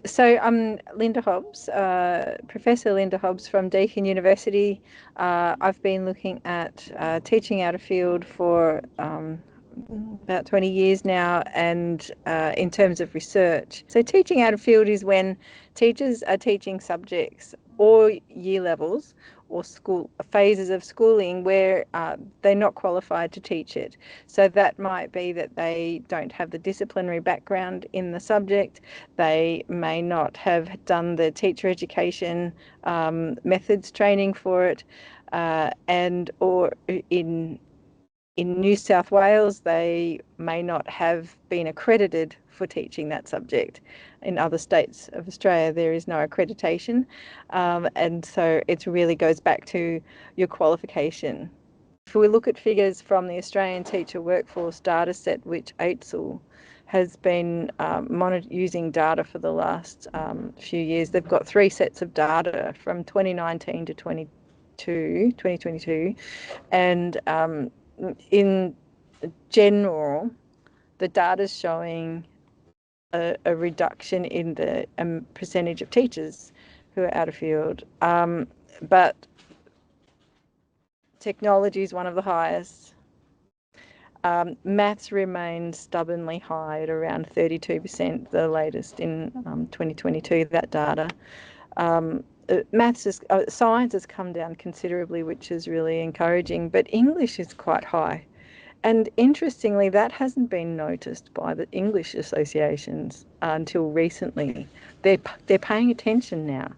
So I'm Linda Hobbs, Professor Linda Hobbs from Deakin University. I've been looking at teaching out of field for about 20 years now, and in terms of research. So teaching out of field is when teachers are teaching subjects or year levels or school phases of schooling where they're not qualified to teach it. So that might be that they don't have the disciplinary background in the subject. They may not have done the teacher education methods training for it, and or in New South Wales, they may not have been accredited for teaching that subject. In other states of Australia, there is no accreditation. And so it really goes back to your qualification. If we look at figures from the Australian Teacher Workforce data set, which AITSL has been using data for the last few years, they've got 3 sets of data from 2019 to 2022, and in general, the data is showing a reduction in the percentage of teachers who are out of field, but technology is one of the highest. Maths remains stubbornly high at around 32%, the latest in 2022, that data. Science has come down considerably, which is really encouraging, but English is quite high. And interestingly, that hasn't been noticed by the English associations until recently. They're paying attention now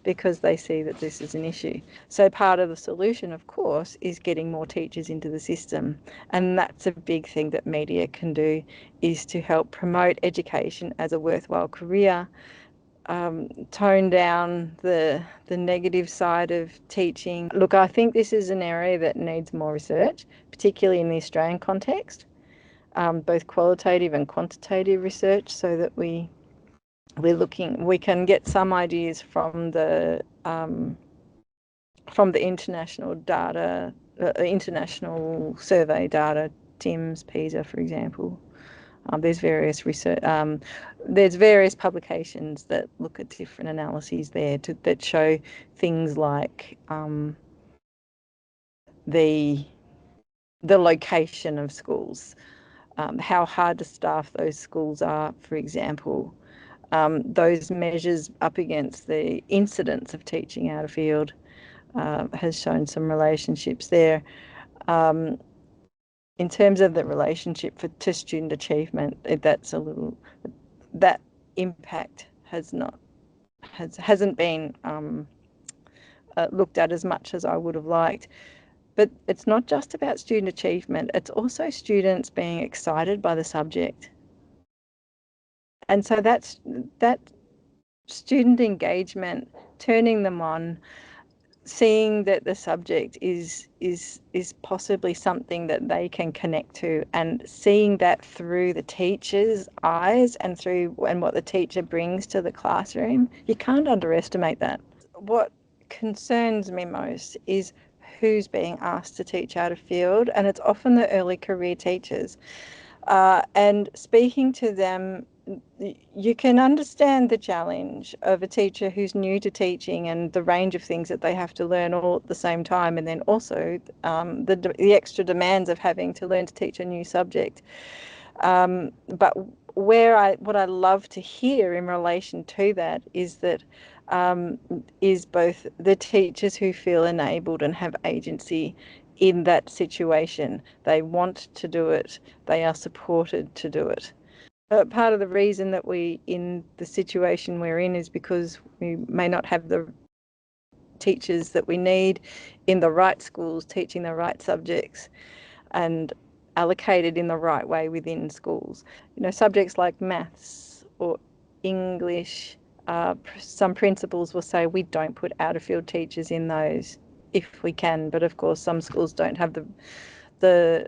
because they see that this is an issue. So part of the solution, of course, is getting more teachers into the system. And that's a big thing that media can do, is to help promote education as a worthwhile career, tone down the negative side of teaching. Look, I think this is an area that needs more research, particularly in the Australian context, both qualitative and quantitative research, so that we can get some ideas from the international data, international survey data, TIMSS, PISA, for example. There's various publications that look at different analyses there that show things like the location of schools, how hard to staff those schools are, for example. Those measures up against the incidence of teaching out of field has shown some relationships there. In terms of the relationship to student achievement, that impact hasn't been looked at as much as I would have liked. But it's not just about student achievement, it's also students being excited by the subject. And so that student engagement, turning them on, seeing that the subject is possibly something that they can connect to, and seeing that through the teacher's eyes and what the teacher brings to the classroom, you can't underestimate that. What concerns me most is who's being asked to teach out of field, and it's often the early career teachers. And speaking to them, you can understand the challenge of a teacher who's new to teaching and the range of things that they have to learn all at the same time, and then also the extra demands of having to learn to teach a new subject. But what I love to hear in relation to that is that is both the teachers who feel enabled and have agency in that situation. They want to do it. They are supported to do it. Part of the reason that in the situation we're in is because we may not have the teachers that we need in the right schools, teaching the right subjects and allocated in the right way within schools. Subjects like maths or English, some principals will say we don't put out of field teachers in those if we can, but of course some schools don't have they're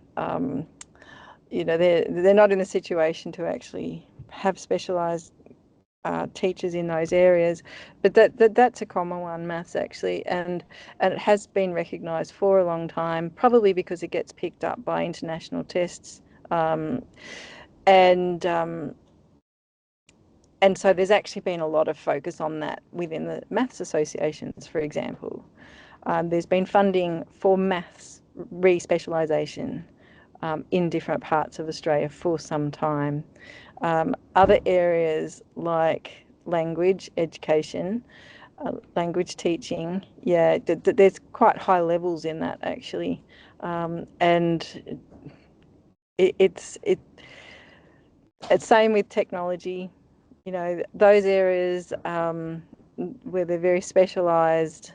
not in a situation to actually have specialised teachers in those areas. But that's a common one, maths actually, and it has been recognised for a long time, probably because it gets picked up by international tests, and And so there's actually been a lot of focus on that within the maths associations, for example. There's been funding for maths re-specialisation in different parts of Australia for some time. Other areas like language education, language teaching, yeah, there's quite high levels in that actually, and it's same with technology. You know, those areas where they're very specialised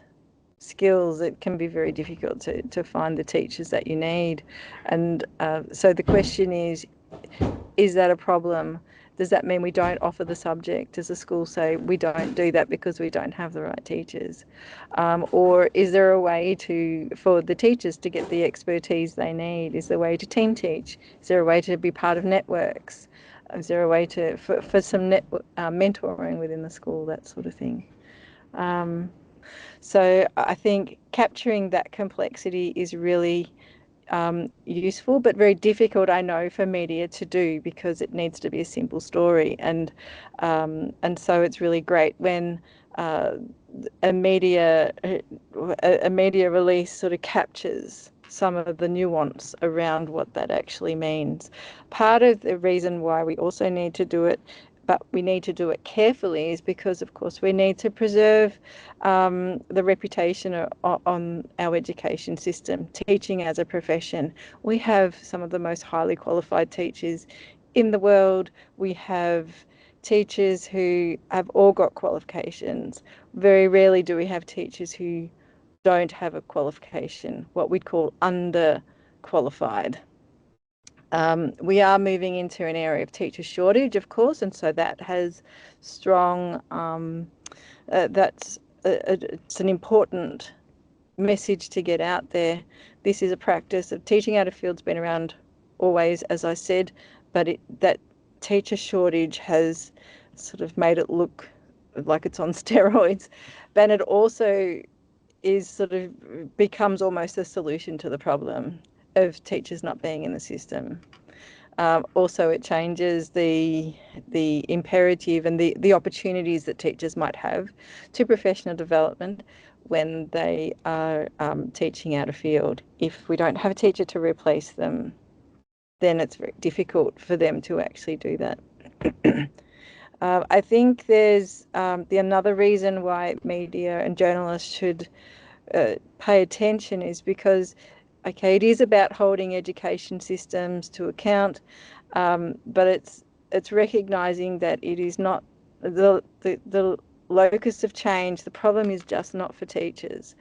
skills, it can be very difficult to find the teachers that you need. And so the question is that a problem? Does that mean we don't offer the subject? Does the school say we don't do that because we don't have the right teachers? Or is there a way for the teachers to get the expertise they need? Is there a way to team teach? Is there a way to be part of networks? Is there a way for some mentoring within the school, that sort of thing? So I think capturing that complexity is really useful, but very difficult, I know, for media to do because it needs to be a simple story. And so it's really great when a media release sort of captures some of the nuance around what that actually means. Part of the reason why we also need to do it, but we need to do it carefully, is because, of course, we need to preserve the reputation on our education system, teaching as a profession. We have some of the most highly qualified teachers in the world. We have teachers who have all got qualifications. Very rarely do we have teachers who don't have a qualification, what we'd call underqualified. We are moving into an area of teacher shortage, of course, and so that has strong, it's an important message to get out there. This is a practice of teaching out of field's been around always, as I said, but that teacher shortage has sort of made it look like it's on steroids. But it also is sort of becomes almost a solution to the problem of teachers not being in the system. Also, it changes the imperative and the opportunities that teachers might have to professional development when they are teaching out of field. If we don't have a teacher to replace them, then it's very difficult for them to actually do that. I think there's another reason why media and journalists should pay attention is because, okay, it is about holding education systems to account, but it's recognising that it is not the locus of change. The problem is just not for teachers.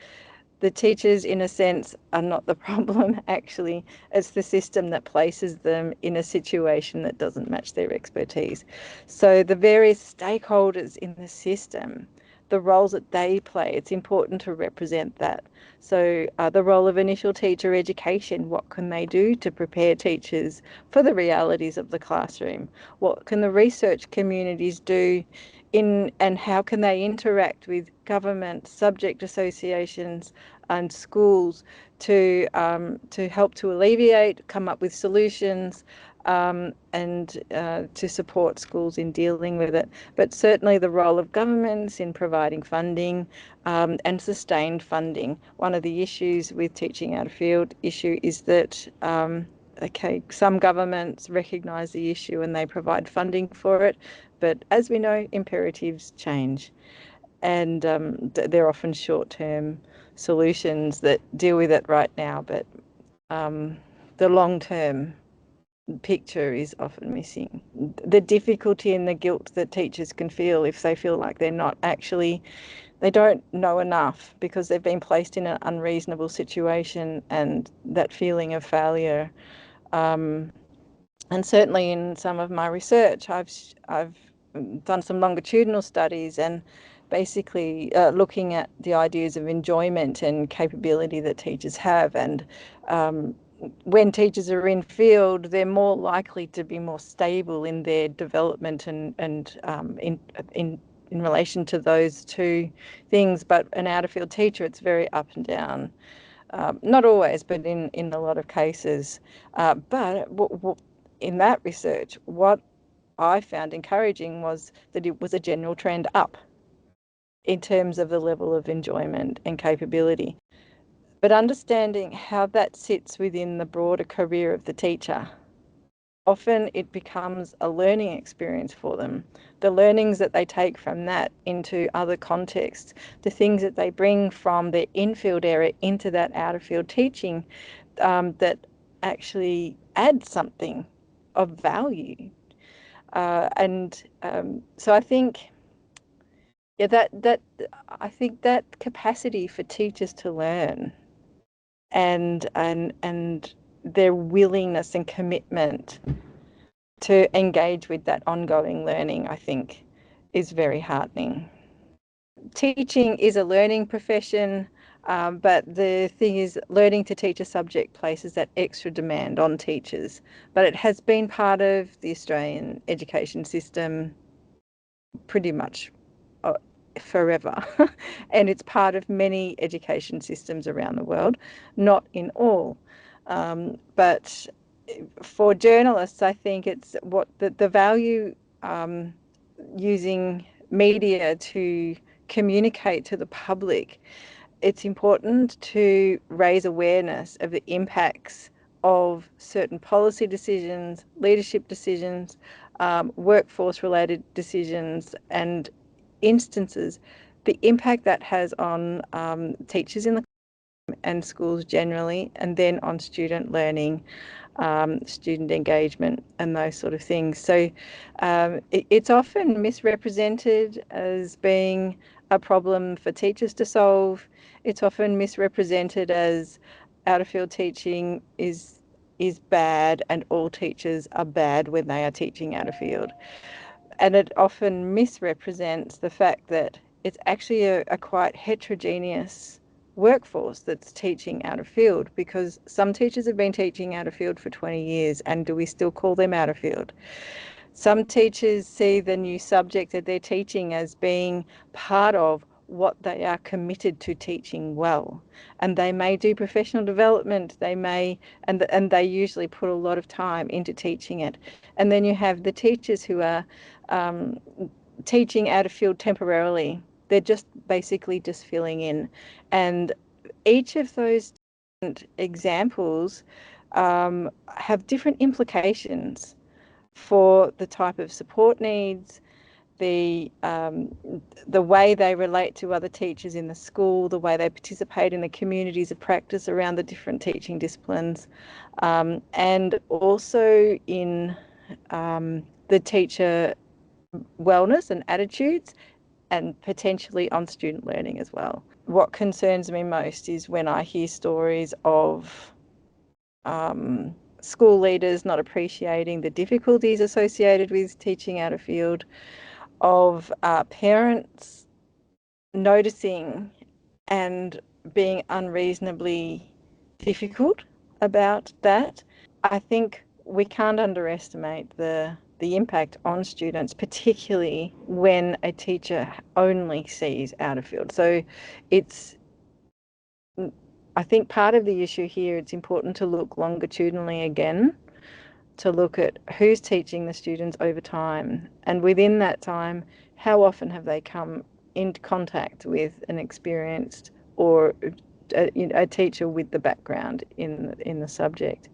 The teachers, in a sense, are not the problem, actually. It's the system that places them in a situation that doesn't match their expertise. So the various stakeholders in the system, the roles that they play, it's important to represent that. So the role of initial teacher education, what can they do to prepare teachers for the realities of the classroom? What can the research communities do and how can they interact with government, subject associations and schools to help to alleviate, come up with solutions, and to support schools in dealing with it. But certainly the role of governments in providing funding and sustained funding. One of the issues with teaching out of field issue is that okay, some governments recognise the issue and they provide funding for it, but as we know, imperatives change, and they're often short-term solutions that deal with it right now, but the long-term picture is often missing. The difficulty and the guilt that teachers can feel if they feel like they don't know enough because they've been placed in an unreasonable situation, and that feeling of failure. And certainly in some of my research, I've done some longitudinal studies and basically looking at the ideas of enjoyment and capability that teachers have. And when teachers are in field, they're more likely to be more stable in their development and in relation to those two things. But an out of field teacher, it's very up and down. Not always, but in a lot of cases. But in that research, what I found encouraging was that it was a general trend up in terms of the level of enjoyment and capability. But understanding how that sits within the broader career of the teacher, often it becomes a learning experience for them. The learnings that they take from that into other contexts, the things that they bring from their in-field area into that out-of-field teaching, that actually add something of value. So I think, yeah, I think that capacity for teachers to learn and their willingness and commitment to engage with that ongoing learning, I think, is very heartening. Teaching is a learning profession, but the thing is, learning to teach a subject places that extra demand on teachers. But it has been part of the Australian education system pretty much forever. And it's part of many education systems around the world, not in all. But for journalists, I think it's what the value using media to communicate to the public. It's important to raise awareness of the impacts of certain policy decisions, leadership decisions, workforce related decisions, and instances, the impact that has on teachers in the and schools generally, and then on student learning, student engagement, and those sort of things. So it's often misrepresented as being a problem for teachers to solve. It's often misrepresented as out-of-field teaching is bad and all teachers are bad when they are teaching out-of-field. And it often misrepresents the fact that it's actually a quite heterogeneous workforce that's teaching out of field, because some teachers have been teaching out of field for 20 years, and do we still call them out of field? Some teachers see the new subject that they're teaching as being part of what they are committed to teaching well, and they may do professional development, they may, and they usually put a lot of time into teaching it. And then you have the teachers who are teaching out of field temporarily. They're just basically just filling in, and each of those examples have different implications for the type of support needs, the way they relate to other teachers in the school, the way they participate in the communities of practice around the different teaching disciplines, and also in the teacher wellness and attitudes, and potentially on student learning as well. What concerns me most is when I hear stories of school leaders not appreciating the difficulties associated with teaching out of field, of parents noticing and being unreasonably difficult about that. I think we can't underestimate the impact on students, particularly when a teacher only sees out of field. So I think part of the issue here, it's important to look longitudinally again, to look at who's teaching the students over time, and within that time, how often have they come into contact with an experienced or a teacher with the background in the subject.